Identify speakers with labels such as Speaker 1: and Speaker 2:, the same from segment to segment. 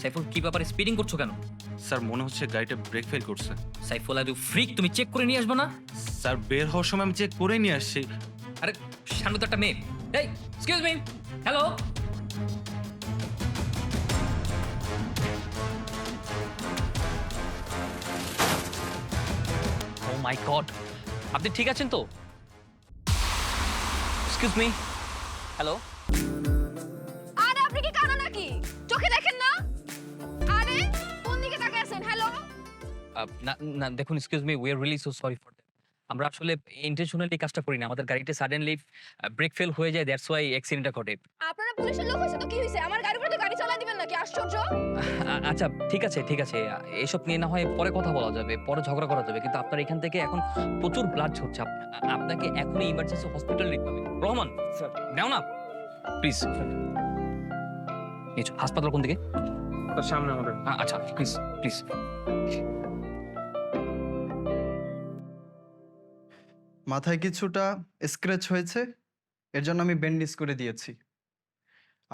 Speaker 1: সাইফুল কি ব্যাপারে স্পিডিং করছো কেন?
Speaker 2: স্যার মনে হচ্ছে গাড়িটা ব্রেক ফেল করছে।
Speaker 1: সাইফুল আদু ফ্রিক, তুমি চেক করে নিয়ে আসবে না?
Speaker 2: স্যার বের হওয়ার সময় আমি চেক করে নিয়ে আসছি।
Speaker 1: আরে সামনে তো একটা মেয়ে। এই এক্সকিউজ মি, হ্যালো। ও মাই গড, আপনি ঠিক আছেন তো? Excuse me, hello.
Speaker 3: আরে আপনি কি কানা নাকি? চোখে দেখেন না? আরে কোন দিকে তাকিয়ে আছেন? হ্যালো?
Speaker 1: না না দেখুন, excuse me, we are really so sorry for that. আমরা আসলে ইন্টেনশনালি কাজটা করি না। আমাদের গাড়িতে সাডেনলি ব্রেক ফেল হয়ে যায়, দ্যাটস ওয়াই অ্যাক্সিডেন্টটা ঘটে।
Speaker 3: আপনারা পুলিশের লোক হইছে তো কি হইছে? আমার গাড়ির উপরে তো গাড়ি চালায় দিবেন নাকি? আশ্চর্য।
Speaker 1: আচ্ছা ঠিক আছে ঠিক আছে, এসব নিয়ে না হয় পরে কথা বলা যাবে, পরে ঝগড়া করা যাবে, কিন্তু আপনার এখান থেকে এখন প্রচুর ব্লাড ঝরছে। আপনাকে এখনই ইমার্জেন্সি হসপিটাল নিতে হবে। রহমান স্যার, নাও না প্লিজ। হাসপাতাল কোন দিকে?
Speaker 2: সামনে আমাদের।
Speaker 1: আচ্ছা প্লিজ প্লিজ।
Speaker 4: মাথায় কিছুটা স্ক্র্যাচ হয়েছে, এর জন্য আমি ব্যান্ডেজ করে দিয়েছি।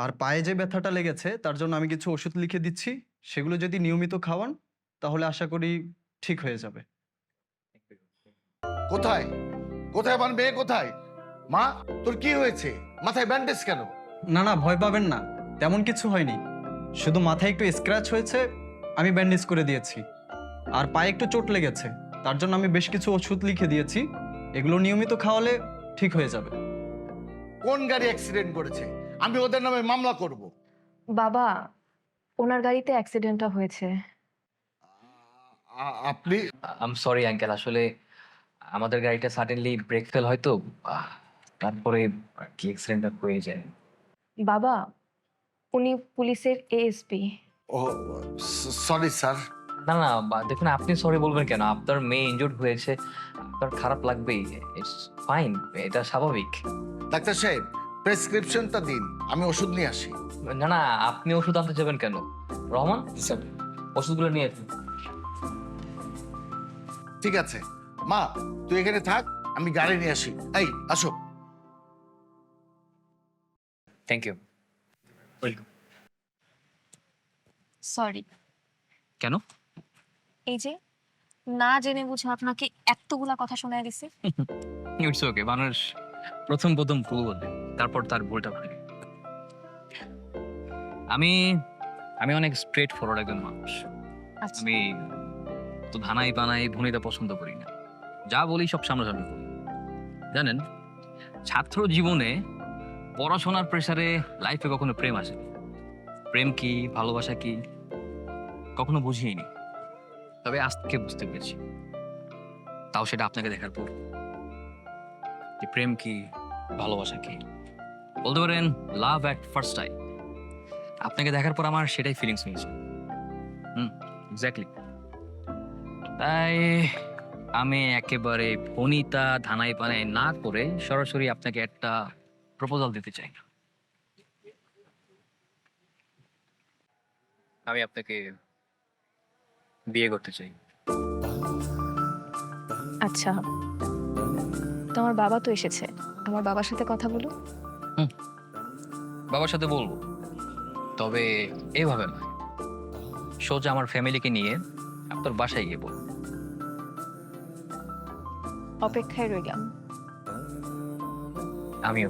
Speaker 4: আর পায়ে যে ব্যথাটা লেগেছে তার জন্য আমি কিছু ওষুধ লিখে দিচ্ছি, সেগুলো যদি নিয়মিত খাওয়ান তাহলে আশা করি ঠিক হয়ে যাবে।
Speaker 5: কোথায় কোথায় আমার মেয়ে কোথায়? মা, তোর কি হয়েছে? মাথায় ব্যান্ডেজ কেন?
Speaker 4: না না, ভয় পাবেন না, তেমন কিছু হয়নি, শুধু মাথায় একটু স্ক্র্যাচ হয়েছে, আমি ব্যান্ডেজ করে দিয়েছি। আর পায়ে একটু চোট লেগেছে, তার জন্য আমি বেশ কিছু ওষুধ লিখে দিয়েছি, এগুলো নিয়মিত খাওয়ালে ঠিক হয়ে যাবে।
Speaker 5: কোন গাড়ি অ্যাক্সিডেন্ট করেছে? আমি ওদের নামে মামলা করব।
Speaker 6: বাবা, ওনার গাড়িতে অ্যাক্সিডেন্টটা হয়েছে।
Speaker 5: আপনি
Speaker 1: আম সরি আঙ্কেল, আসলে আমাদের গাড়িটা সাডেনলি ব্রেক ফেল হয় তো, তারপরে কি অ্যাক্সিডেন্টটা হয়ে যায়।
Speaker 6: বাবা, উনি পুলিশের এএসপি।
Speaker 5: ও সরি স্যার।
Speaker 1: না না দেখুন, আপনি সরি বলবেন কেন? আপনার মেয়ে ইনজুর্ড হয়েছে, আপনার খারাপ লাগবেই, ইটস ফাইন, এটা স্বাভাবিক।
Speaker 5: ডাক্তার সাহেব, প্রেসক্রিপশনটা দিন, আমি ওষুধ নিয়ে আসি।
Speaker 1: না না, আপনি ওষুধ আনতে যাবেন কেন? রহমান স্যার, ওষুধগুলো নিয়ে আসুন।
Speaker 5: ঠিক আছে মা, তুই এখানে থাক, আমি গাড়ি নিয়ে আসি। এই আসো।
Speaker 1: Thank you.
Speaker 3: সরি।
Speaker 1: কেন?
Speaker 3: এই যে না জেনে বুঝে আপনাকে এতগুলা কথা শোনায় দিছি।
Speaker 1: ইটস ওকে, মানুষ প্রথম প্রথম ভুল বলে, তারপর তার ভুলটা ভাঙে। আমি আমি অনেক স্ট্রেট ফরওয়ার্ড একজন মানুষ।
Speaker 3: আচ্ছা,
Speaker 1: আমি তো ধানাই পানাই ভুনিতা পছন্দ করি না, যা বলি সব সামনাসামনি বলি। জানেন, ছাত্র জীবনে পড়াশোনার প্রেসারে লাইফে কখনো প্রেম আসে, প্রেম কি ভালোবাসা কি কখনো বুঝিনি, তবে আজ থেকে বুঝতে পেরেছি, তাও সেটা আপনাকে দেখার পর, যে প্রেম কি ভালোবাসা কি। বলতে পারেন লাভ অ্যাট ফার্স্ট টাইম। আপনাকে দেখার পর আমার সেটাই ফিলিংস হয়েছে। এক্স্যাক্টলি। তাই আমি একেবারে ফনিতা ধানাই পানাই না করে সরাসরি আপনাকে একটা প্রপোজাল দিতে চাই। আমি আপনাকে বিয়ে করতে চাই।
Speaker 6: আচ্ছা, তোমার বাবা তো এসেছে, আমার বাবার সাথে কথা বলো।
Speaker 1: বাবার সাথে বলবো, তবে এইভাবে নয়, সোজা আমার ফ্যামিলিকে নিয়ে আপনার বাসায় গিয়ে বলবো।
Speaker 6: অপেক্ষায় রইলাম।
Speaker 1: আমিও।